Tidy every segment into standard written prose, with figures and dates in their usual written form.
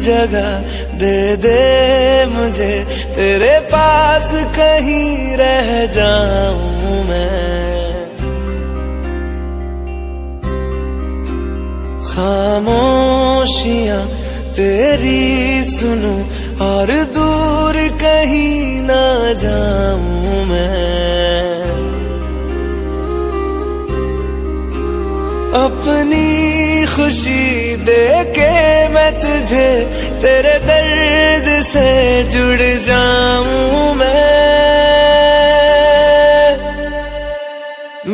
जगह दे दे मुझे, तेरे पास कहीं रह जाऊं मैं। खामोशियां तेरी सुनूं और दूर कहीं ना जाऊं मैं। अपनी खुशी दे के मैं तुझे, तेरे दर्द से जुड़ जाऊं मैं।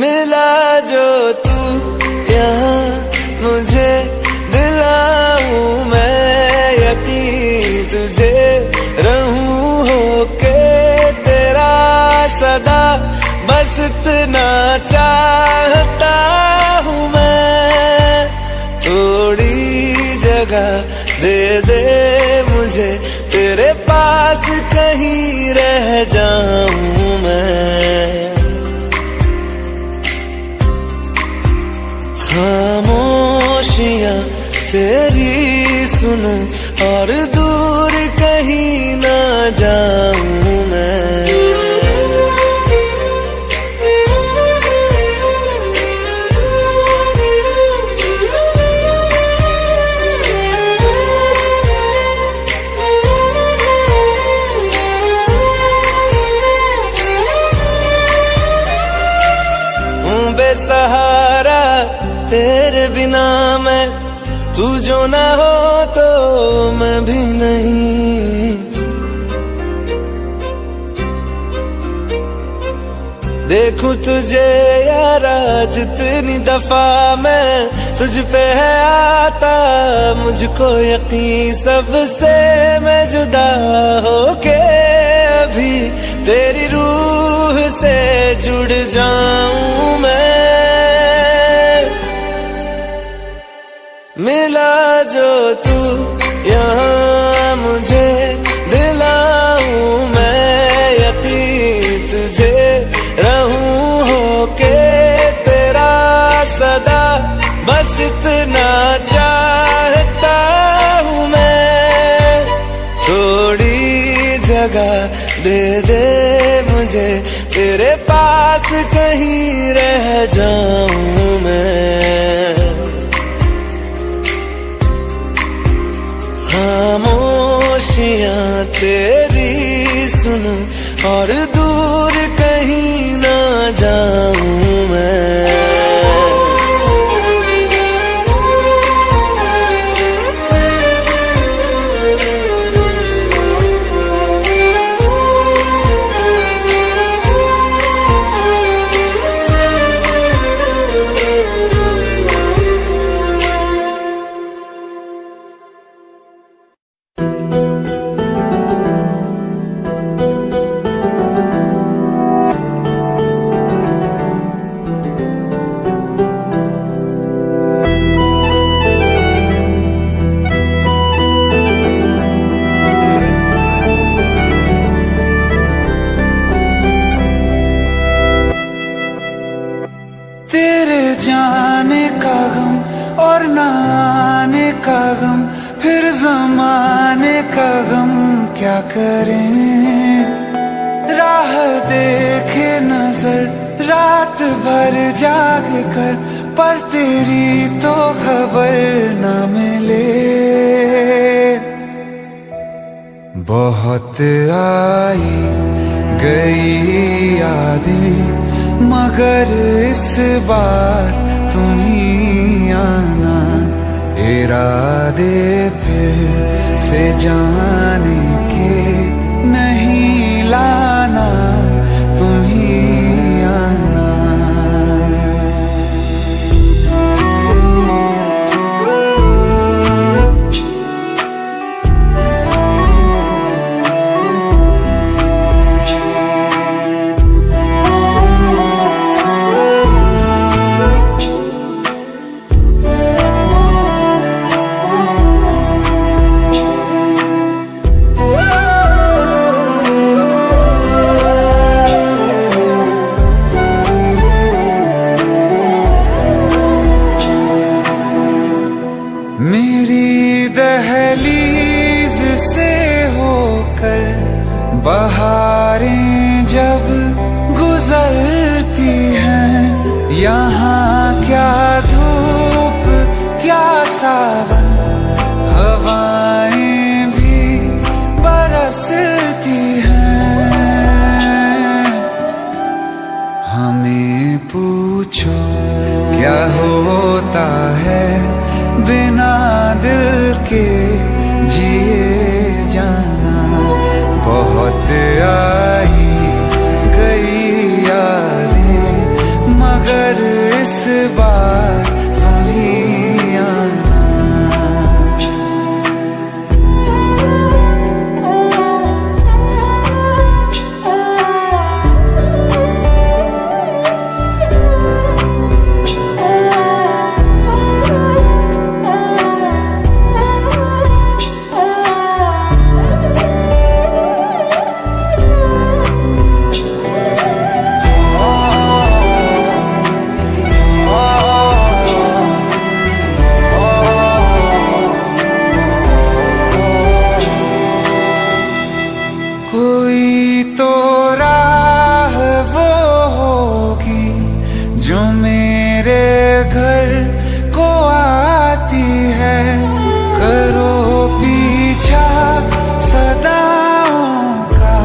मिला जो तू यहाँ मुझे, दिलाऊं मैं यकीन तुझे, रहूं होके तेरा सदा, बस इतना चाहता हूँ मैं। थोड़ी जगह दे दे मुझे, तेरे पास कहीं रह जाऊं मैं। खामोशियां तेरी सुनूं और दूर कहीं ना जाऊं मैं। बेसहारा तेरे बिना मैं, तू जो ना हो तो मैं भी नहीं। देखूं तुझे यारा जितनी दफा मैं, तुझ पे है आता मुझको यकीन, सबसे मैं जुदा होके अभी तेरी रूह से जुड़ जाऊं मैं। मिला जो तू यहाँ मुझे, दिलाऊं मैं यकीन तुझे, रहूं होके तेरा सदा, बस इतना चाहता हूँ मैं। थोड़ी जगह दे दे मुझे, तेरे पास कहीं रह जाऊं मैं। खामोशियां तेरी सुनूं और दूर कहीं ना जाऊं मैं। जाने का गम और न आने का गम, फिर ज़माने का गम क्या करें। राह देखे नजर रात भर जाग कर, पर तेरी तो खबर न मिले। बहुत आई गई यादें, मगर इस बार तुम ही आना। इरादे फिर से जाने के नहीं लाना, तुम ही आना। बिना दिल के जिए जाना। बहुत आई गई यादें मगर इस बार तुम ही आना। कोई तो राह वो होगी जो मेरे घर को आती है। करो पीछा सदाओं का,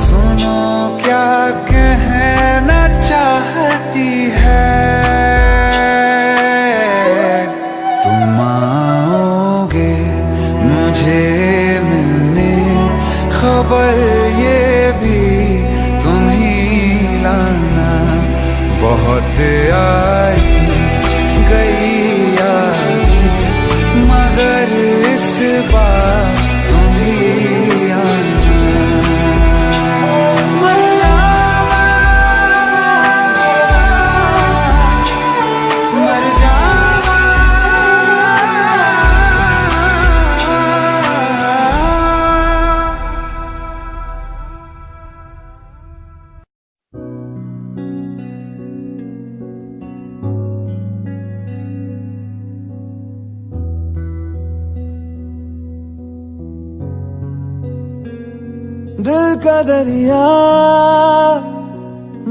सुनो क्या कहना चाहती है। तुम आओगे मुझे मिलने, खबर ये भी तुम ही लाना। बहुत आई गई यादें मगर इस बार तुम ही आना। मर जावा, मर जावा। दिल का दरिया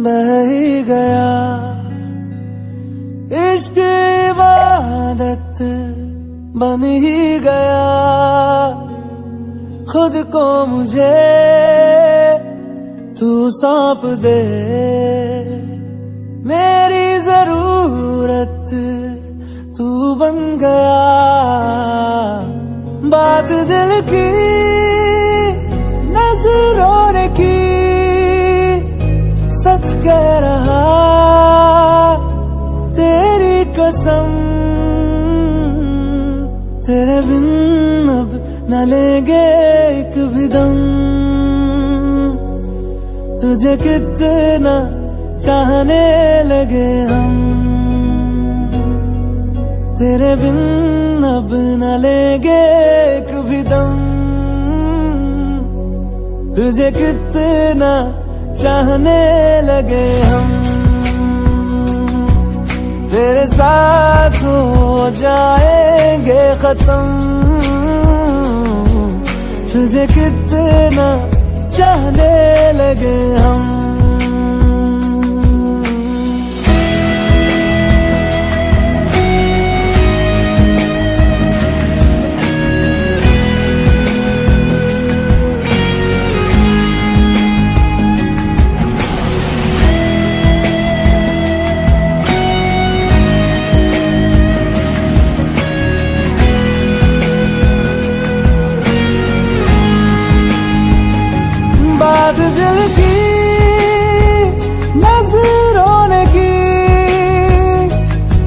बह ही गया, इश्क इबादत बन ही गया। खुद को मुझे तू सौंप दे, मेरी जरूरत तू बन गया। बात दिल की नजरों ने की, सच कह रहा तेरी कसम। तेरे बिन अब न लेंगे एक भी दम। तुझे कितना चाहने लगे हम, तेरे बिन अब न लेंगे एक भी दम। तुझे कितना चाहने लगे हम, तेरे साथ हो जाएंगे खत्म। तुझे कितना चाहने लगे हम। बात दिल की नजरों ने की,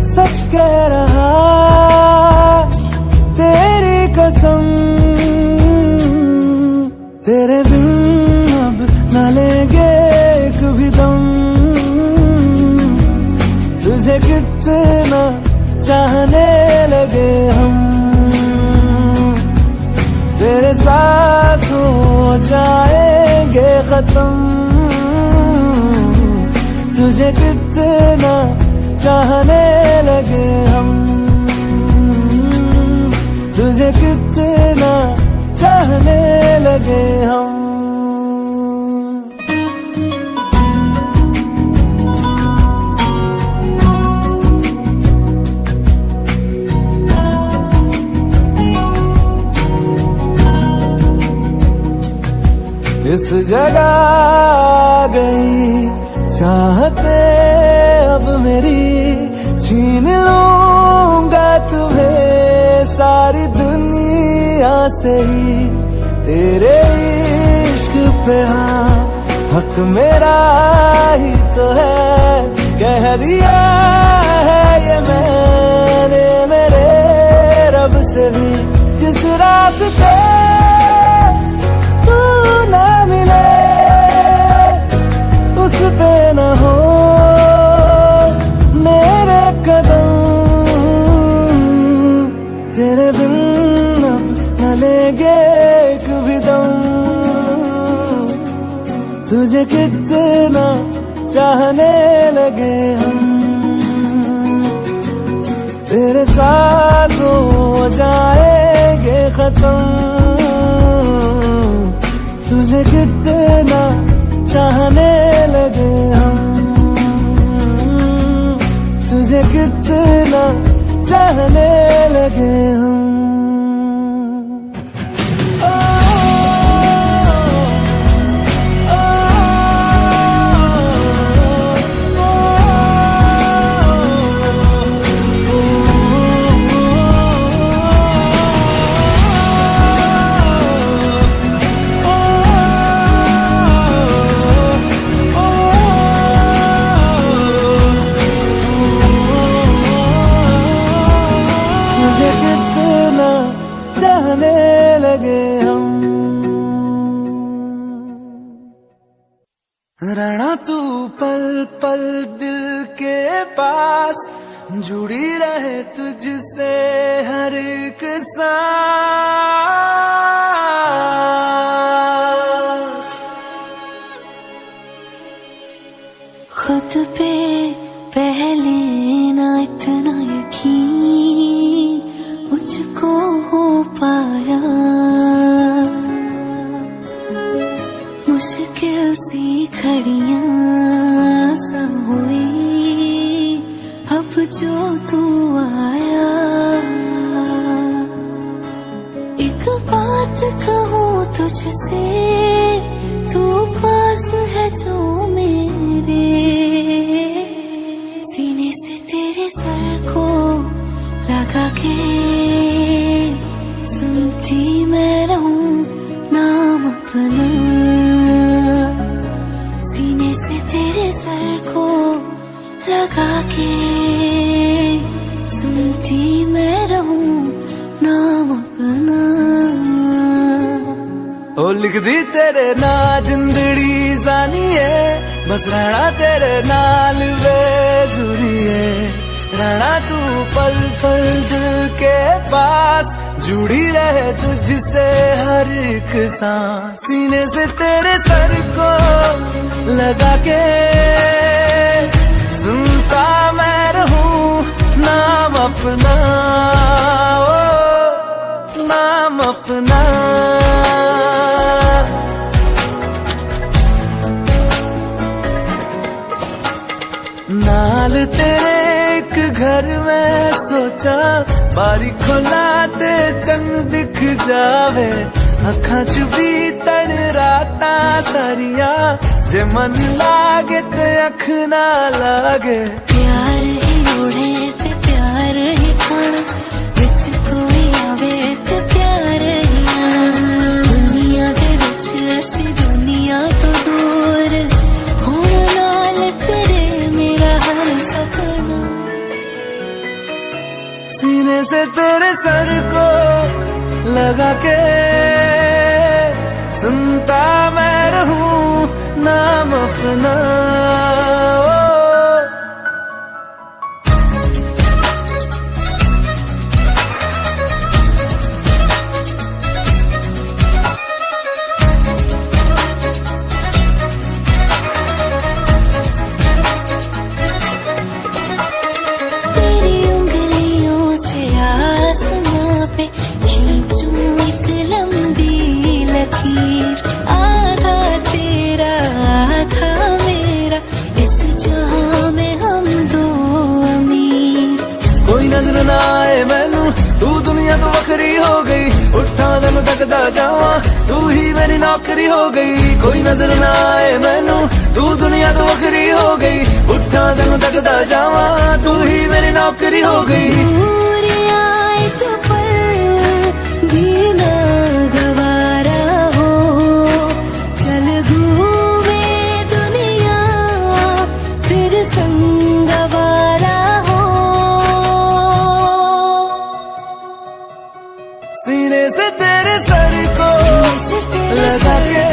सच कह रहा तेरी कसम। तेरे बिन अब न लेंगे एक भी दम। तुझे कितना चाहने लगे हम, तेरे साथ हो जाएंगे खत्म। तुझे कितना चाहने लगे हम, तुझे कितना चाहने लगे हम। इस जगह गई चाहते अब मेरी, छीन लूंगा तुम्हें से ही तेरे इश्क पे, हाँ हक मेरा ही तो है, कह दिया है ये मैंने मेरे रब से भी। जिस रास्ते तू ना मिले उस पे न हो मेरे कदम, तेरे बिन अब न लेंगे एक भी दम। तुझे कितना चाहने लगे हम, तेरे साथ हो जाएंगे खत्म। तुझे कितना चाहने लगे हम, तुझे कितना चाहने लगे हम। चाहने लगे हम। रहना तू पल पल दिल के पास, जुड़ी रहे तुझसे हर एक सांस। खुद पे पहले ना इतना यकीन मुझको हो पाया, मुश्किल सी घड़ियां सब हुई अब जो तू आया। एक बात कहूँ तुझसे, तू पास है जो मेरे, सीने से तेरे सर को लगा के सुनती मैं रहूं नाम अपना। सीने से तेरे सर को लगा के सुनती मैं रहूं नाम अपना। ओ लिख दी तेरे ना जिंदड़ी जानी है, बस रहना तेरे नाल बेजुरी है। रहना तू पल पल दिल के पास, जुड़ी रहे तुझसे हर एक सांस। सीने से तेरे सर को लगा के सुनता मैं रहूं नाम अपना, ओ नाम अपना। नाल तेरे घर में सोचा, बारी खोला ते चंग दिख जावे, अखां च भी तन राता सारिया, जे मन लागे ते अख ना लागे। प्यार ही ओढ़े ते प्यार ही खाना, विच कोई आवे ते प्यार ही आना। दुनिया दे विच असी दुनिया तो दूर, होना नाल तेरे मेरा हर सपना। सीने से तेरे सर को लगा के सुनता मैं रहूं नाम अपना, ओ। आधा तेरा आधा मेरा, इस जहां में हम दो अमीर। कोई नजर ना आए मैनू, तू दुनिया तो वखरी हो गई, उठा दिन तकदा जावा, तू ही मेरी नौकरी हो गई। कोई नजर ना आए मैनू, तू दुनिया तो वखरी हो गई, उठा दिन तकदा जावा, तू ही मेरी नौकरी हो गई। दूर आए तो पल भी ना सीने से तेरे सर को लगा के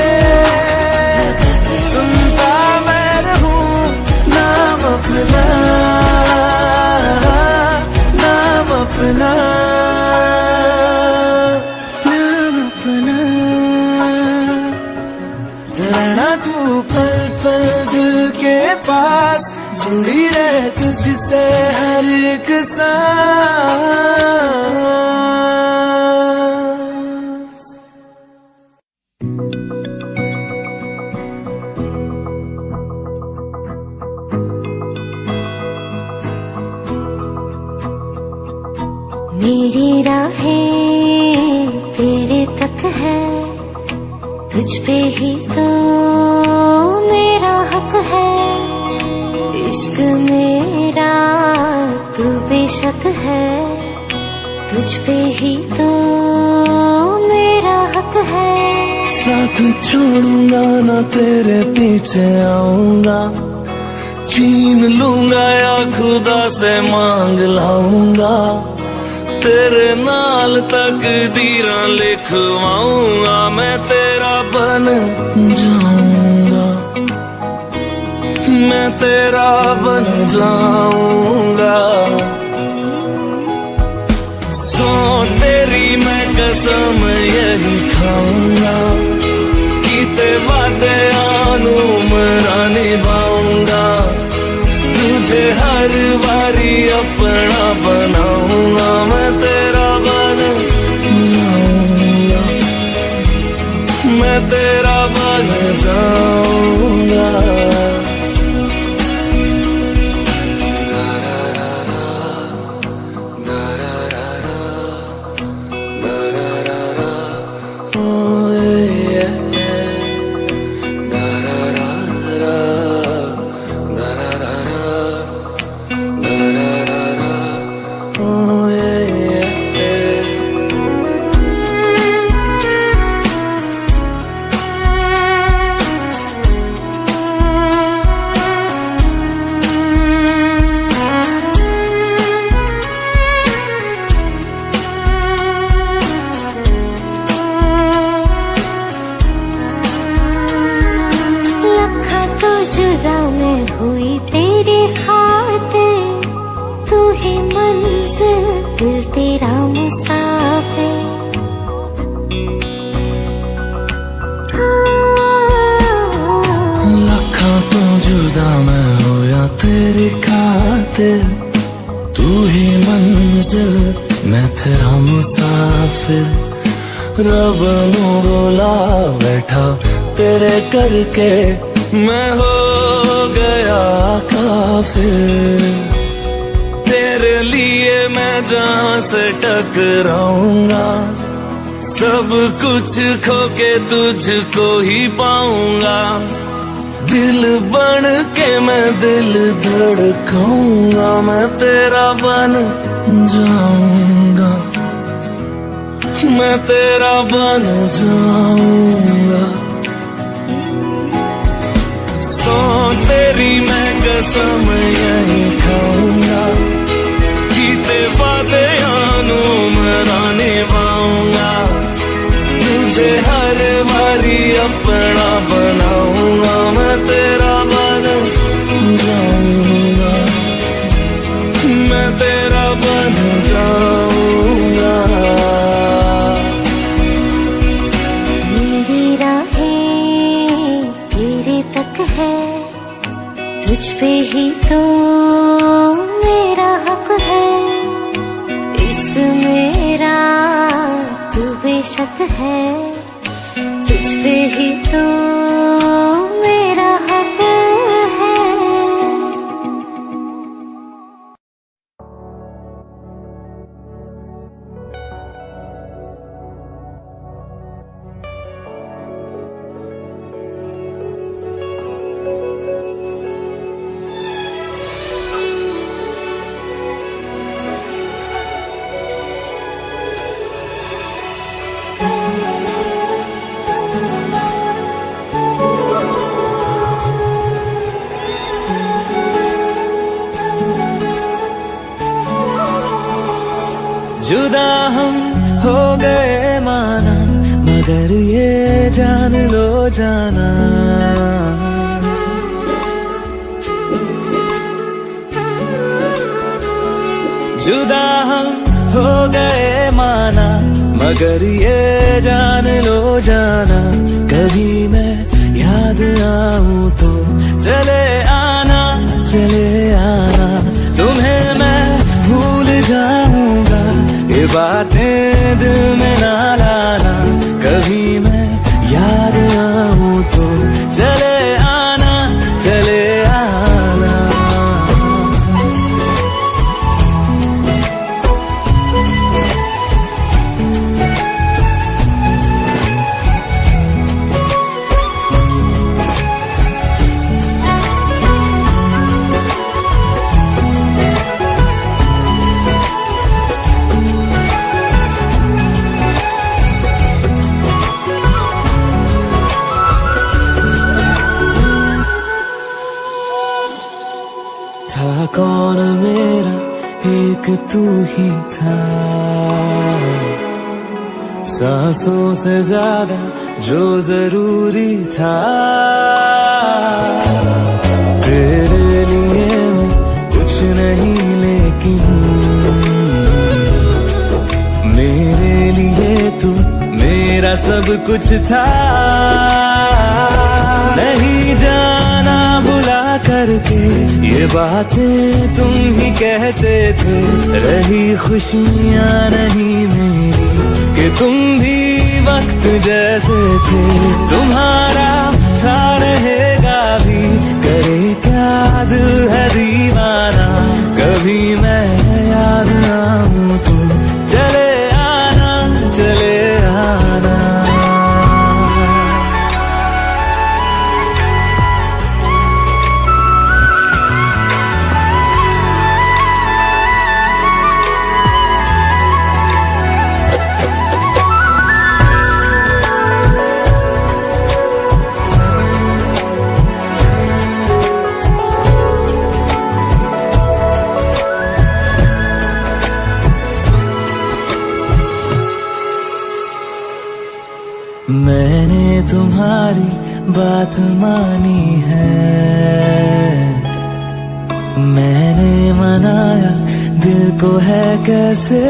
सुनता मैं रहूं नाम अपना, नाम अपना, नाम अपना। रहना तू पल पल दिल के पास, जुड़ी रहे तुझसे हर एक सांस। मेरी राहें तेरे तक है, तुझ पे ही तो मेरा हक है। इश्क मेरा तू बेशक है, तुझ पे ही तो मेरा हक है। साथ छोड़ूंगा ना तेरे पीछे आऊंगा, छीन लूंगा या खुदा से मांग लाऊंगा। तेरे नाल तकदीरां लिखवाऊंगा, मैं तेरा बन जाऊंगा, मैं तेरा बन जाऊंगा। सो तेरी मैं कसम यही खाऊंगा, कीते वादे आनू मरा निभाऊंगा। तुझे हर बारी अपना बनाऊंगा, मैं तेरा बन जाऊंगा, मैं तेरा बन जाऊंगा। जुदा मैं हुई तेरी खातिर, तू ही मंजिल दिल तेरा मुसाफिर। लखां तो जुदा मैं होया तेरी खातिर, तू ही मंजिल मैं तेरा मुसाफिर। रब नू बोला बैठा तेरे करके, मैं हो गया काफिर। तेरे लिए मैं जहां से टकराऊंगा, सब कुछ खो के तुझको ही पाऊंगा। दिल बन के मैं दिल धड़काऊंगा, मैं तेरा बन जाऊंगा, मैं तेरा बन जाऊंगा। सो तेरी मैं कसम यही खाऊंगा, कीते वादे आनू मरा निभाऊंगा। तुझे हर बारी अपना बनाऊंगा, मैं तेरा बन जाऊंगा, मैं तेरा बन जाऊंगा। मेरी राहें तेरे तक है, तुझ पे ही तो मेरा हक है। इश्क मेरा तू बेशक है, तुझ पे ही तो मेरा हक है। जुदा हम हो गए माना, मगर ये जान लो जाना, जुदा हम हो गए माना, मगर ये जान लो जाना, कभी मैं याद आऊं तो चले आना, चले आना, तुम्हें मैं भूल जाऊंगा, ये बातें दिल में ना लाना, कभी मैं याद आऊं तो चले आना, चले आना। था कौन मेरा, एक तू ही था, सांसों से ज्यादा जो जरूरी था, तेरे लिए मैं कुछ नहीं लेकिन मेरे लिए तू मेरा सब कुछ था, नहीं जाना भुला करके ये बातें तुम ही कहते थे, रही खुशियाँ नहीं मेरी कि तुम भी वक्त जैसे थे, तुम्हारा था रहेगा भी, करे क्या दिल है दीवाना, कभी मैं याद आऊं तो चले आना, चले आना। मैंने तुम्हारी बात मानी है, मैंने मनाया दिल को है कैसे,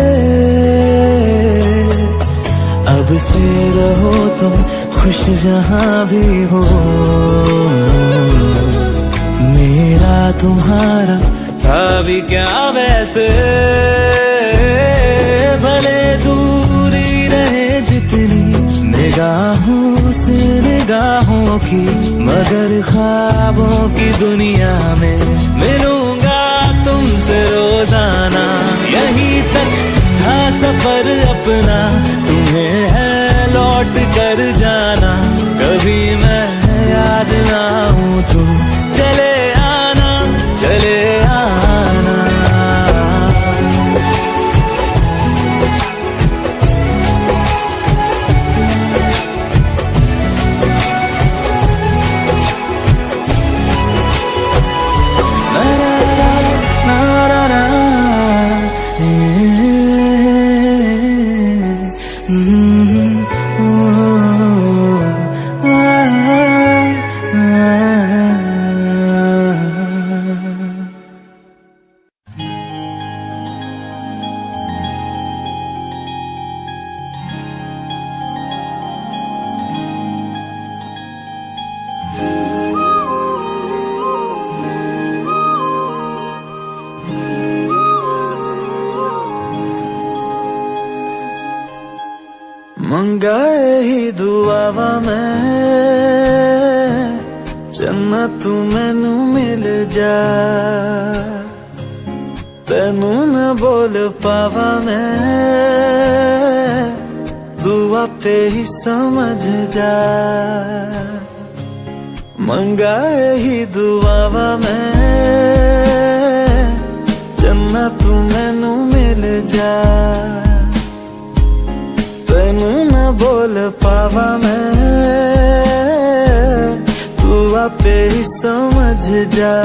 अब से रहो तुम खुश जहां भी हो, मेरा तुम्हारा था भी क्या वैसे, भले दूरी रहे जितनी निगाहों से निगाहों की, मगर ख्वाबों की दुनिया में मिलूंगा तुमसे रोजाना, यहीं तक था सफर अपना, तुम्हें है लौट कर जाना, कभी मैं याद आऊं तो चले आना, चले आना। मंगाए ही दुआवा मैं जन्नत तू मैनू मिल जा, तेनू न बोल पावा मैं, तू आपे ही समझ जा, मंगाए ही दुआवा मैं जन्नत तू मैनू मिल जा, तेनू न बोल पावा मैं, तू आपे ही समझ जा,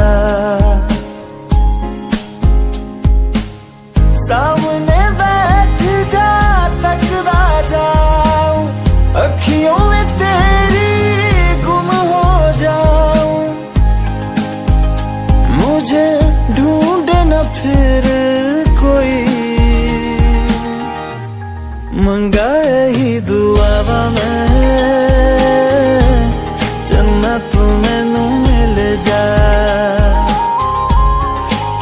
सामने बैठ जा तकदा मंगा ही दुआवा मैं चन्ना तू मैनू मिल जा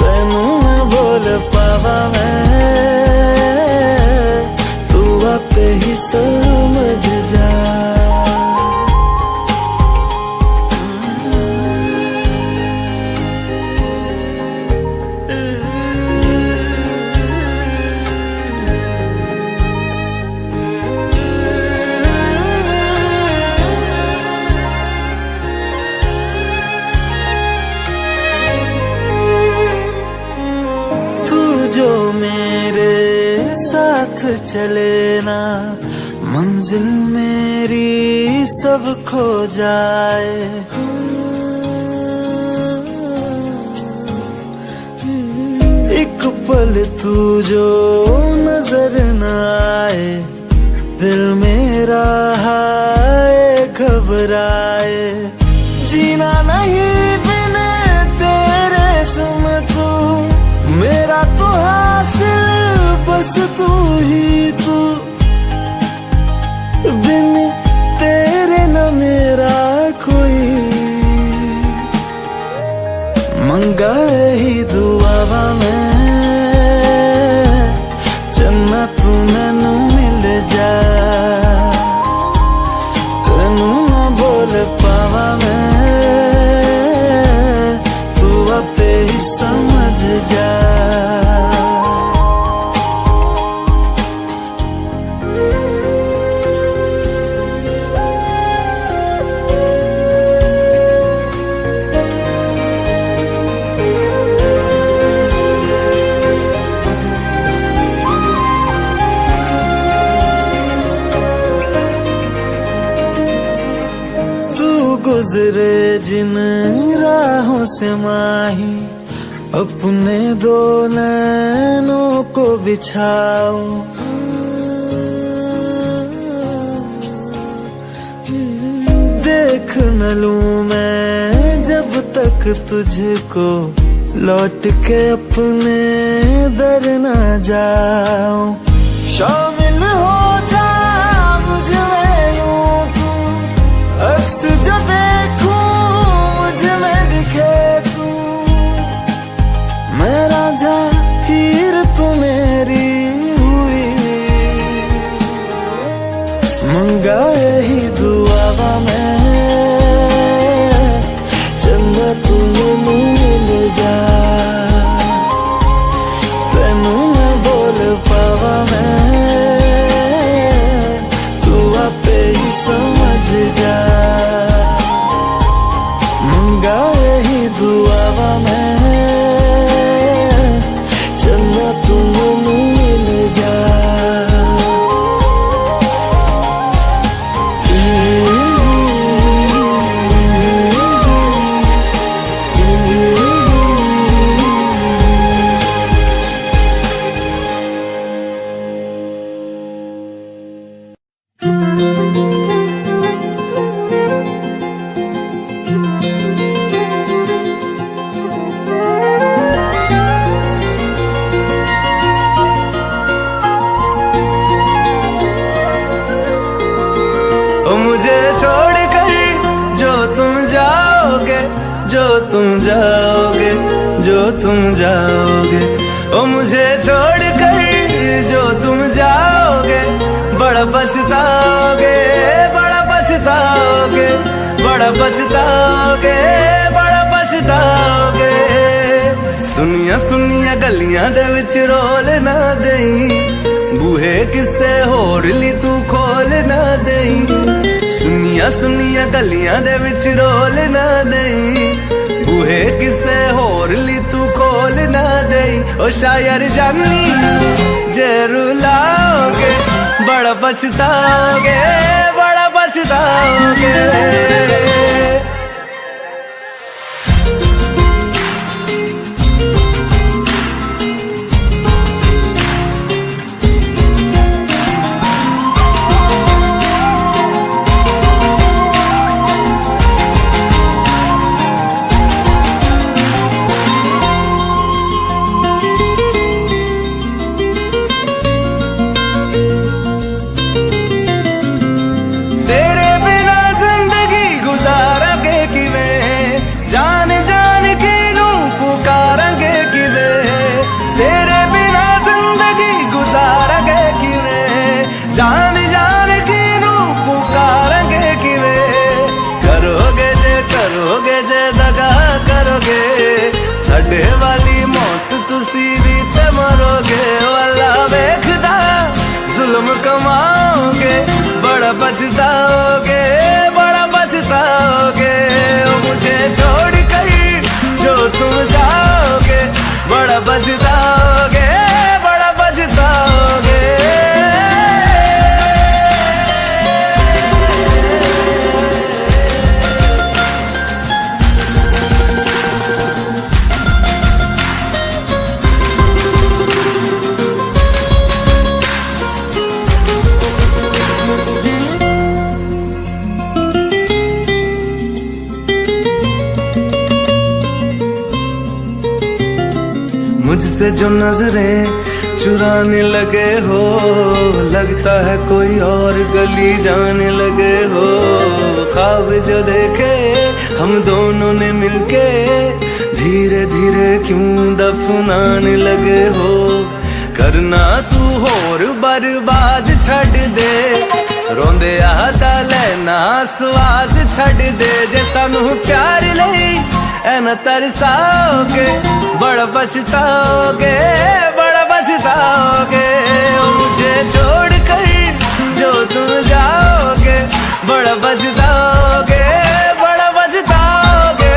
तेनू न बोल पावा मैं तू आपे ही समझ जा जो मेरे साथ चले ना मंजिल मेरी सब खो जाए एक पल तू जो नजर न आए दिल मेरा हाय घबराए जीना नहीं बिना तेरे सुन तू मेरा तो हासिल बस तू ही तू बिन तेरे न मेरा कोई मंगा ही दुआवा मैं चन्ना तू मैनू मिल जा तेनू न बोल पावा मैं तू आपे ही समझ जा गुजरे जिन राहों से माही अपने दो नैनों को बिछाओ देख न लूं मैं जब तक तुझको लौट के अपने दर न जाओ शामिल हो जा मुझ में यूं तू अक्स जो देखूं मुझ में दिखे तू मैं राजा हीर तू मेरी हुई मंगा ही दुआवा मैं चन्ना तू मैनू मिल जा तेनू न बोल पावा मैं तू आपे ही समझ जा मंगा ही दुआवा मैं चन्ना तू मैनू मिल जा मुझे छोड़कर जो तुम जाओगे जो तुम जाओगे जो तुम जाओगे ओ मुझे छोड़कर जो तुम जाओगे बड़ा पछताओगे बड़ा पछताओगे बड़ा पछताओगे बड़ा पछताओगे सुनिया सुनिया गलियां दे विच रोल ना देई बूहे किसे होर ली तू खोल ना देई सुनिया सुनिया गलियां दे विच रोल ना देई बूहे किसे होर ली तू खोल ना देई ओ शायर जानी जे रुलाओगे बड़ा पछताओगे बड़ा पछताओगे बड़ा पछताओगे, बड़ा पछताओगे। ओ मुझे छोड़ कर जो तुम जाओगे, बड़ा पछताओगे, बड़ा पछताओगे। मुझसे जो नजरें चुराने लगे हो, लगता है कोई और गली जाने लगे हो। ख्वाब जो देखे हम दोनों ने मिलके, धीरे धीरे क्यों दफनाने लगे हो। करना तू होर बर्बाद छड़ दे, रोंदे आदा लेना स्वाद छड़ दे। जे सानू प्यार लई ऐना तरसाओगे, बड़ा पछताओगे, बड़ा पछताओगे। मुझे छोड़ कर जो तुम जाओगे, बड़ा पछताओगे, बड़ा पछताओगे।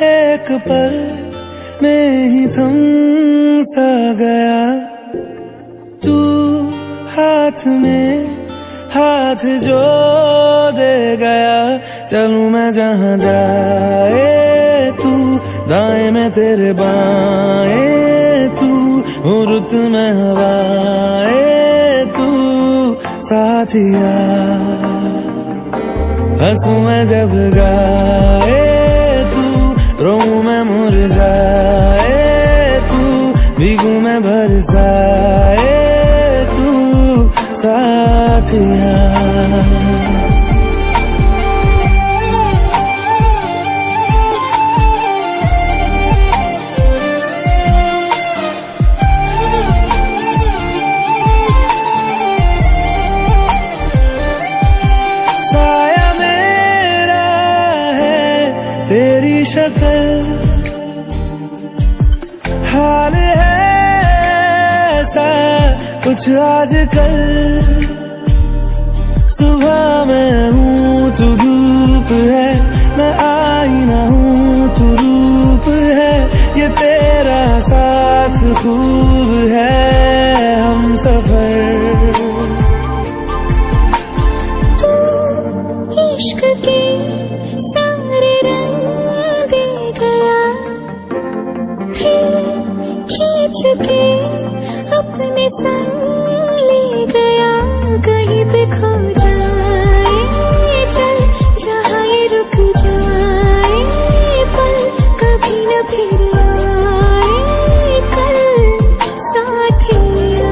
एक पल में ही थम सा गया, तू हाथ में हाथ जो दे गया। चलूं मैं जहां जाए तू, दाएं में तेरे बाएं तू, हूँ रुत में हवाएं तू साथिया। हंसू मैं जब गाए तू, रोऊं मैं मुरझाए तू, भीगू मैं बरसाए तू साथिया। साया मेरा है तेरी शक्ल, हाल है ऐसा कुछ आजकल। सुबह मैं हूँ तू धूप है, मैं आईना हूँ तू रूप है। ये तेरा साथ खूब है हम सफर। इश्क के सारे रंग दे गया, फिर खींच के अपने संग ले गया। कहीं पे खो जाए चल, जहाँ ये रुक जाए पल, कभी न फिर आए कल साथिया।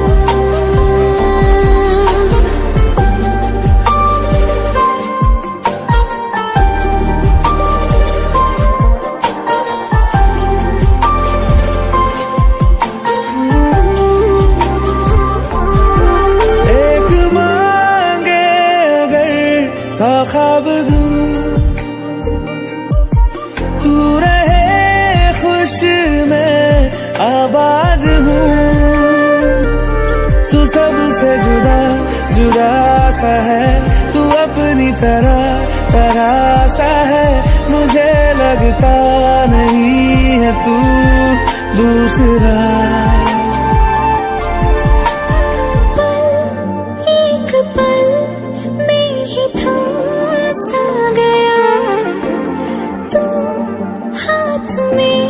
सा ख्वाब दूं, तू रहे खुश मैं आबाद हूँ। तू सबसे जुदा जुदा सा है, तू अपनी तरह तरह सा है। मुझे लगता नहीं है तू दूसरा। एक पल में ही थम सा गया, तू हाथ में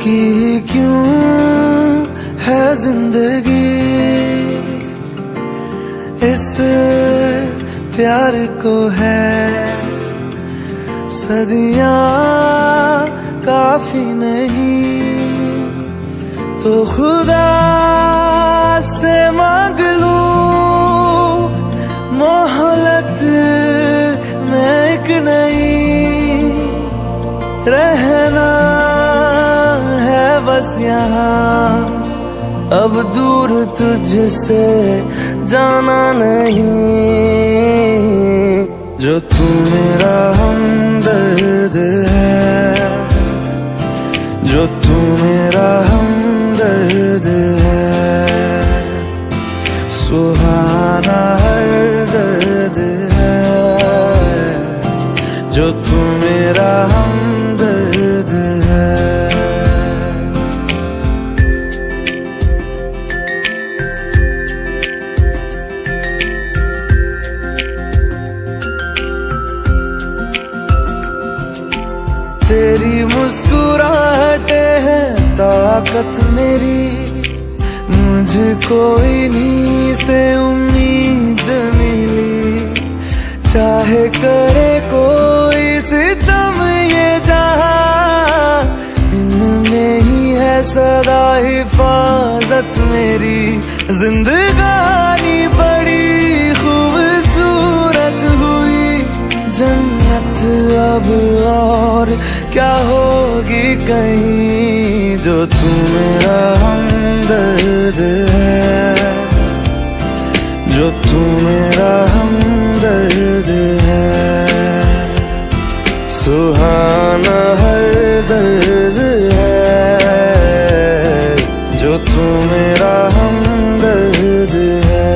की क्यों है जिंदगी, इस प्यार को है सदियां काफी नहीं, तो खुदा से मांग लूं मोहलत में एक नहीं, रहना है बस यहाँ, अब दूर तुझसे जाना नहीं, जो तू मेरा हमदर्द है, जो तू मेरा हमदर्द है, सुहाना हर दर्द है, जो तू मेरा हमदर्द है। तेरी मुस्कुराहटे है ताकत मेरी, मुझको इन्हीं से उम्मीद मिली, चाहे करे कोई सितम ये जहां, इनमें ही है सदा हिफाजत मेरी, जिंदगानी बड़ी खूबसूरत हुई, जन्नत अब और क्या होगी कहीं, जो तू मेरा हमदर्द है, जो तू मेरा हमदर्द है, सुहाना हर दर्द है, जो तू मेरा हमदर्द है।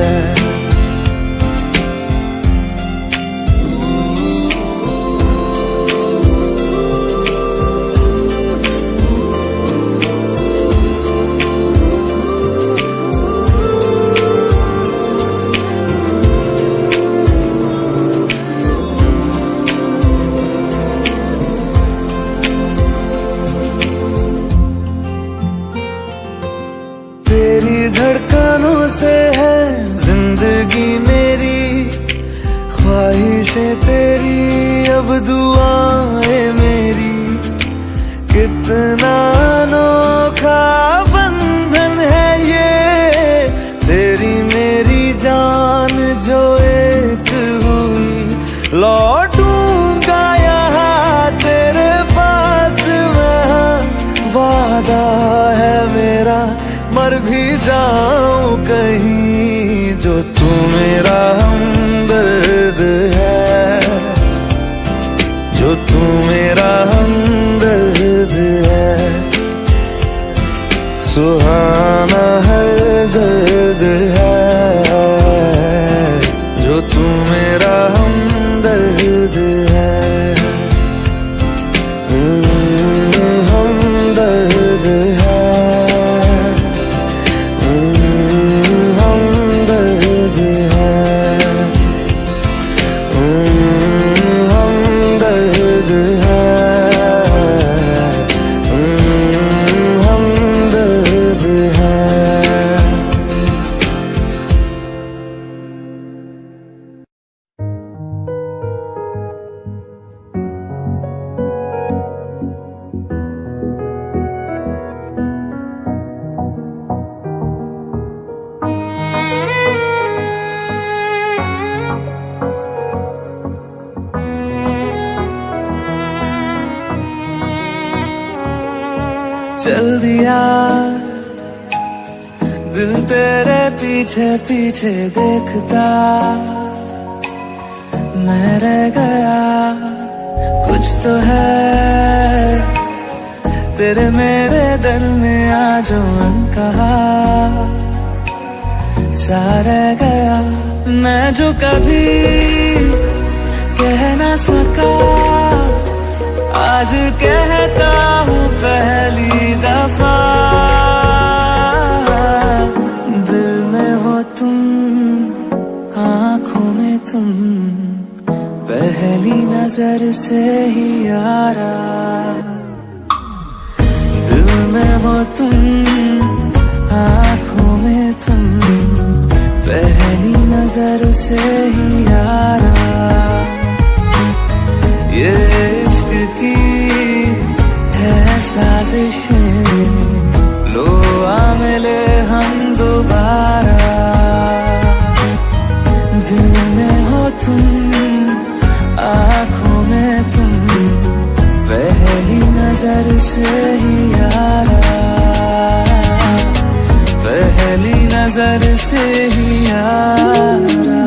तेरी धड़कनों से है जिंदगी मेरी, ख्वाहिशें तेरी अब दुआएं मेरी, कितना अनोखा बंधन है ये, तेरी मेरी जान जो एक हुई, लौटूंगा यहाँ तेरे पास मैं, वादा है मेरा मर भी जाऊं कहीं, जो तू मेरा हमदर्द है, जो तू मेरा हमदर्द है, सुहाना हर दर्द है, जो तू मेरा हमदर्द है, हमदर्द है, चल दिया दिल तेरे पीछे पीछे देखता, मैं रह गया कुछ तो है तेरे मेरे दरमियां जो अनकहा, सा रह गया मैं जो कभी कह ना सका, आज कहता हूँ पहली दफा, दिल में हो तुम आँखों में तुम, पहली नजर से ही यारा, दिल में हो तुम, आँखों में तुम, पहली नजर से ही यारा, ये इश्क की है साजिशें, लो आ मिले हम दोबारा। दिल में हो तुम, आँखों में तुम, पहली नजर से ही यारा, पहली नजर से ही यारा।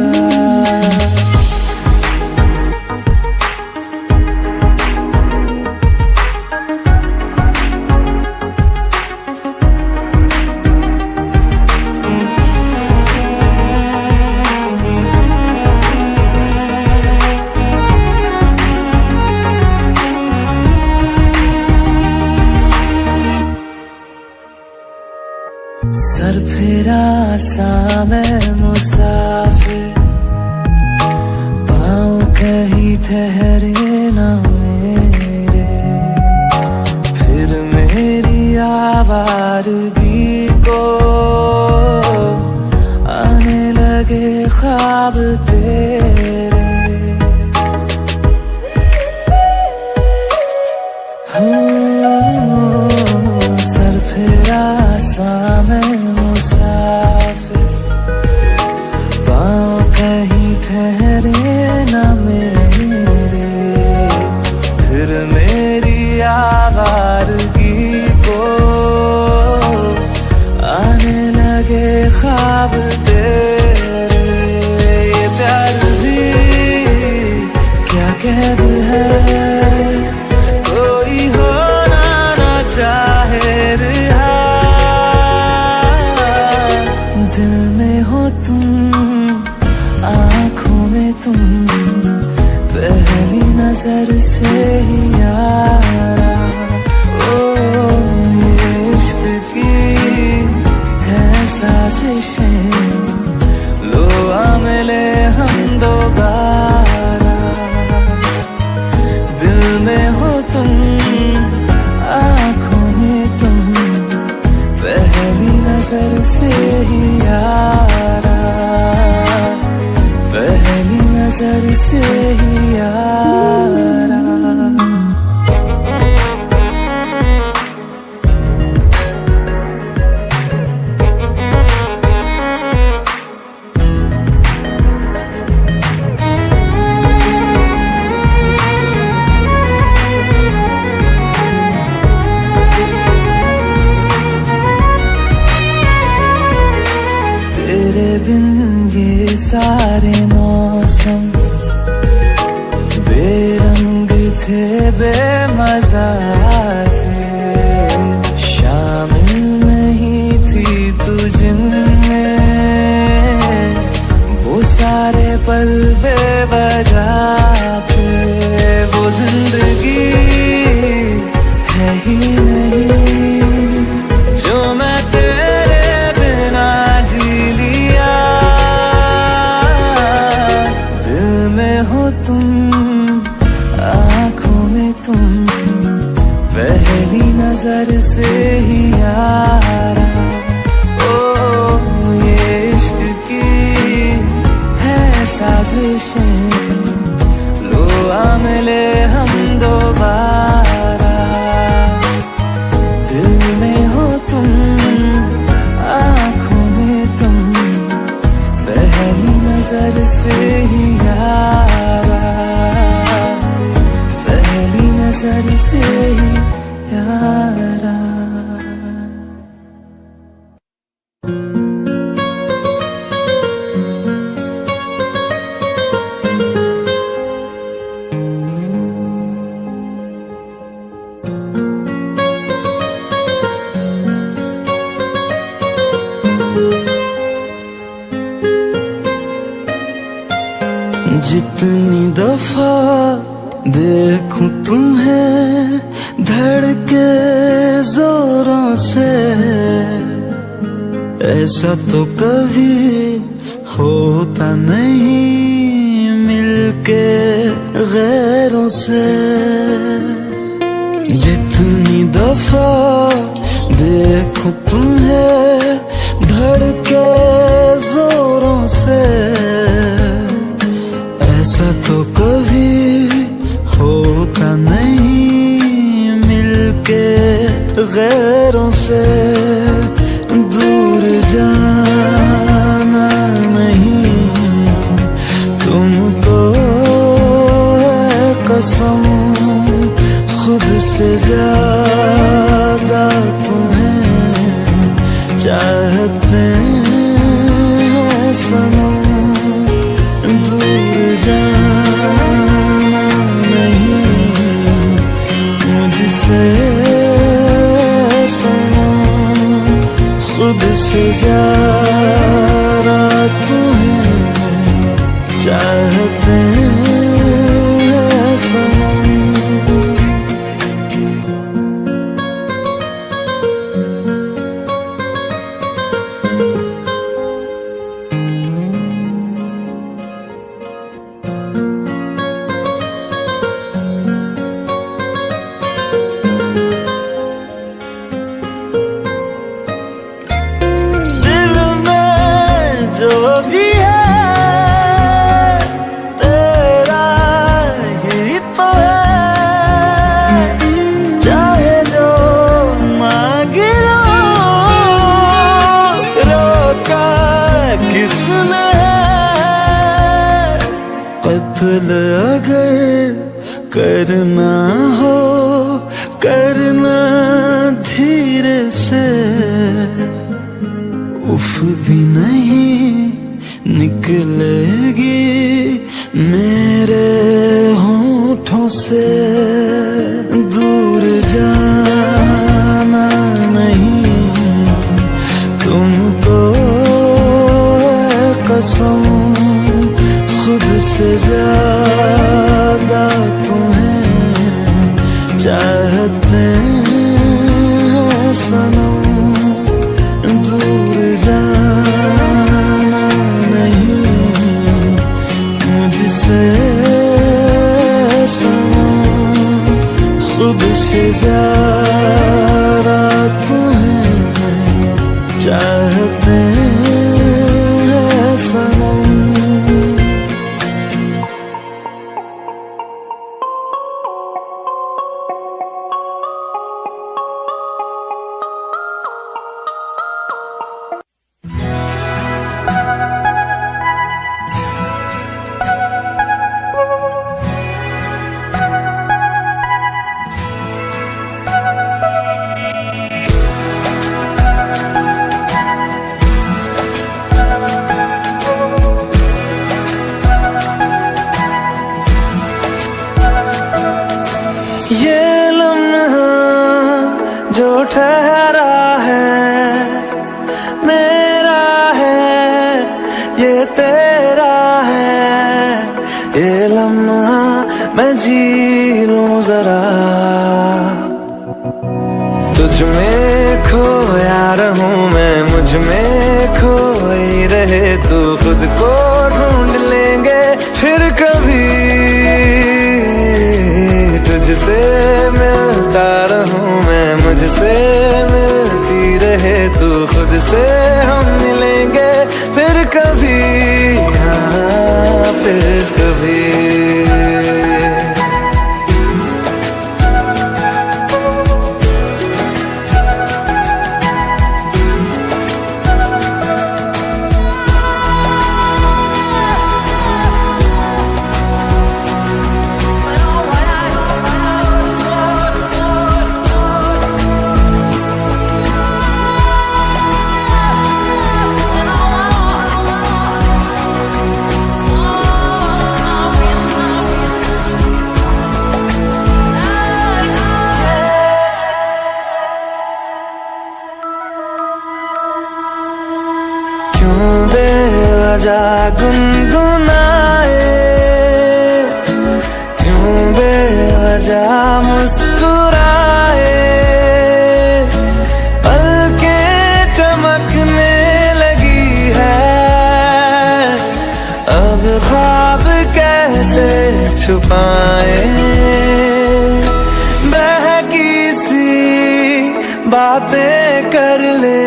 सर फिरा सा मैं मुसाफिर, पाँव कहीं ठहरे न मेरे, फिर मेरी आवारगी को आने लगे ख्वाब तेरे। सर फिरा सा मैं मुसाफिर, पाँव कहीं ठहरे न मेरे, फिर मेरी आवारगी को आने लगे ख्वाब तेरे। ये प्यार भी क्या कैद है, कोई होना ना चाहे रिहा। दिल में हो तुम, आँखों में तुम, पहली नजर से ही यारा। ओ ये इश्क की है साजिशें, लो आ मिले हम दोबारा। दिल में हो तुम, आँखों में तुम, पहली नजर से ही यारा, पहली नजर से ही यारा। तेरे बिन ये सारे मौसम बेरंग थे, बेमजा थे, शामिल नहीं थी तू जिनमें, वो सारे पल बेवजह थे। वो जिंदगी है ही नहीं जो मैं तेरे बिना जी लिया। दिल में हो तुम, आँखों में तुम, पहली नजर से ही यारा। ओ ये इश्क की है साजिशें, लो आ मिले हम दोबारा। दिल में हो तुम, आँखों में तुम, पहली नजर से ही यारा, पहली नजर से ही यारा। जितनी दफा देखूं तुम्हें धड़के जोरों से, ऐसा तो कभी होता नहीं मिलके गैरों से। जितनी दफा देखूं तुम्हें धड़के जोरों से, ऐसा तो कभी होता नहीं मिलके गैरों से। दूर जाना नहीं तुमको है कसम, खुद से ज्यादा तुम्हें चाहते हैं सनम। दूर जाना नहीं मुझसे सनम, खुद से ज्यादा तुम्हें चाहते हैं सनम। जो भी है तेरा ही तो है, चाहे जो मांगे लो, रोका किसने है। कत्ल अगर करना हो करना धीरे से, उफ भी नहीं निकलेगी मेरे होठों से। दूर जाना नहीं तुमको है कसम, खुद से ज्यादा तुम्हें चाहते हैं सनम। दूर जाना नहीं मुझसे सनम, खुद से ज्यादा तुम्हें चाहते हैं सनम। ये लम्हा जो ठहरा है मेरा है, ये तेरा है। ये लम्हा मैं जी लूं जरा, तुझ में खोया रहूं मैं, मुझ में खोई रहे तू। खुद को ढूंढ लेंगे फिर कभी, तुझसे मिलता रहूं मैं, मुझसे मिलती रहे तू। खुद से हम मिलेंगे फिर कभी, हाँ फिर कभी। क्यों बेवजह गुनगुनाए, क्यों बेवजह मुस्कुराए। पलकें चमकने लगी है, अब ख्वाब कैसे छुपाए। बहकी सी बातें कर ले,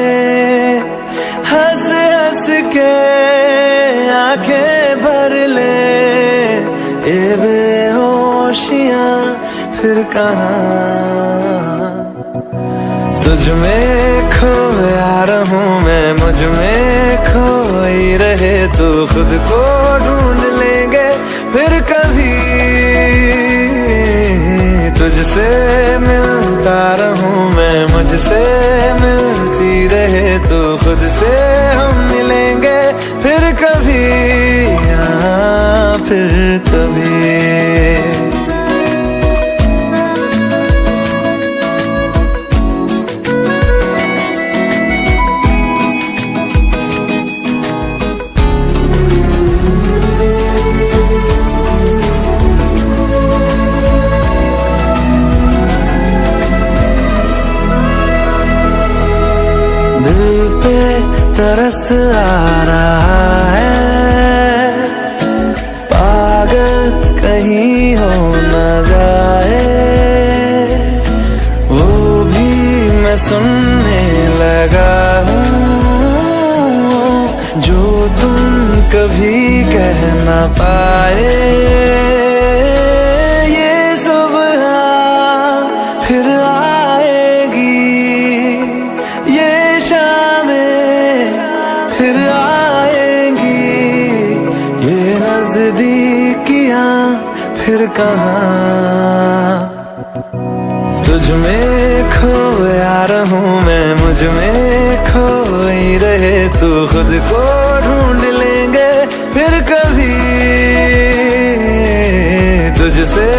हंस हंस के आंखें भर ले, ये बेहोशियां फिर कहाँ। तुझ में खोया रहूं मैं, मुझ में खोई रहे तू, खुद को ढूंढ लेंगे फिर कभी। तुझसे मिलता रहूं मैं, मुझसे मिलती रहे तू, खुद से हम मिलेंगे फिर कभी, हाँ फिर कभी। दिल पे तरस आ रहा है, पागल कहीं हो न जाए, वो भी मैं सुनने लगा हूँ जो तुम कभी कह न पाए। ये सुबह फिर आएगी, ये फिर आएंगी, ये नजदीकियां फिर कहाँ। तुझ में खोया रहूं मैं, मुझ में खोई रहे तू, खुद को ढूंढ लेंगे फिर कभी। तुझसे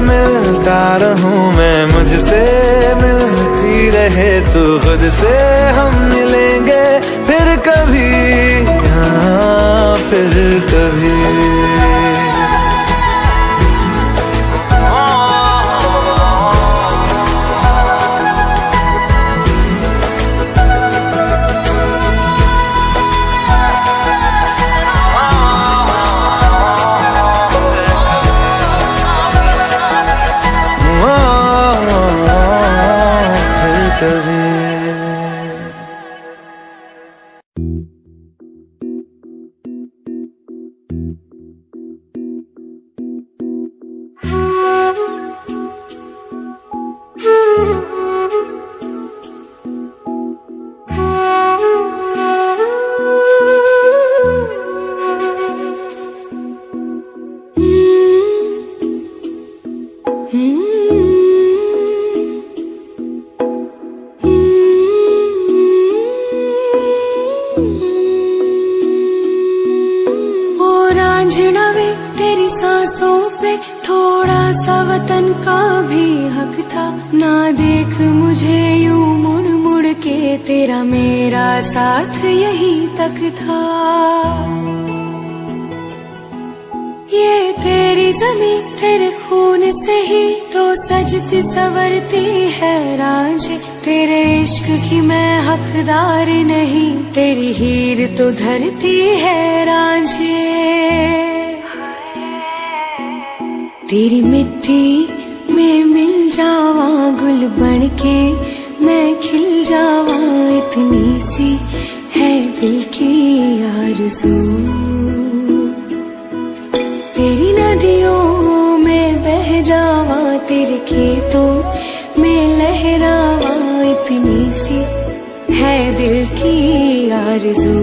मिलता रहूं मैं, मुझसे मिलती रहे तू, खुद से हम मिलेंगे फिर कभी, हाँ फिर कभी। तेरी सांसों पे थोड़ा सा वतन का भी हक था, ना देख मुझे यूं मुड़ मुड़ के, तेरा मेरा साथ यही तक था। ये तेरी ज़मीं तेरे खून से ही तो सजती संवरती है रांझे, तेरे इश्क की मैं हकदार नहीं, तेरी हीर तो धरती है रांझे। तेरी मिट्टी में मिल जावा गुल बन के, मैं खिल जावा, इतनी सी है दिल की आरज़ू। तेरी नदियों में बह जावा, तेरे खेतों में लहरावा, इतनी सी है दिल की आरज़ू।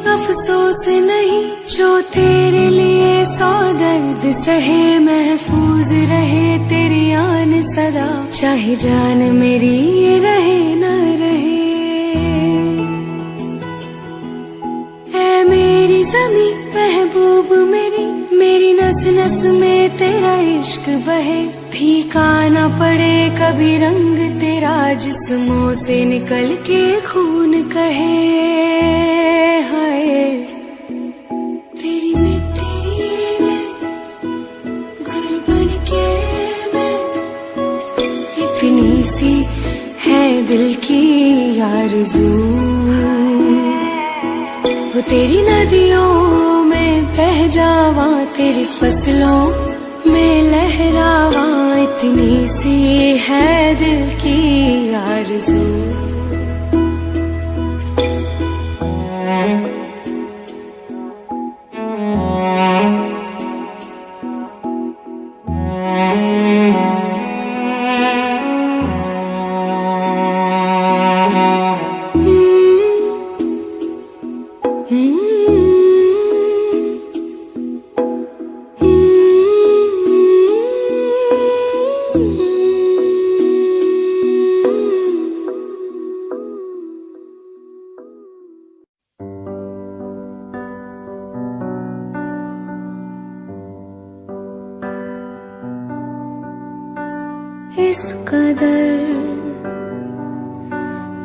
अफसोस नहीं जो तेरे लिए सौ दर्द सहे, महफूज रहे तेरी आन सदा, चाहे जान मेरी ये रहे न रहे। ऐ मेरी ज़मीं महबूब मेरी, मेरी नस नस में तेरा इश्क बहे, फीका न पड़े कभी रंग तेरा, जिस्मों से निकल के खून कहे हाय। तेरी मिट्टी में गुल बन के मैं, इतनी सी है दिल की आरज़ू। वो तेरी नदियों में बह जावा, तेरी फसलों में लहरावा, इतनी सी है दिल की आरज़ू। इस कदर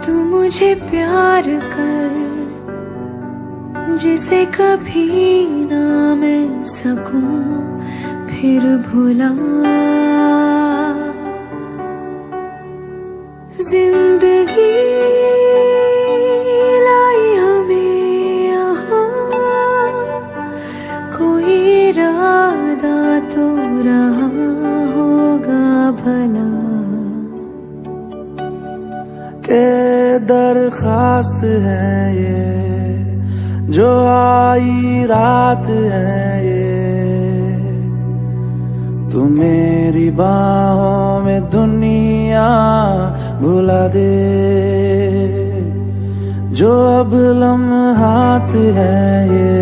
तू मुझे प्यार कर, जिसे कभी ना मैं सकूं फिर भुला। जिंदगी लाई हमें यहाँ, कोई इरादा तो रहा होगा भला। के दरखास्त है ये जो आई रात है ये, तू मेरी बाहों में दुनिया भुला दे। जो अब लम्हात है ये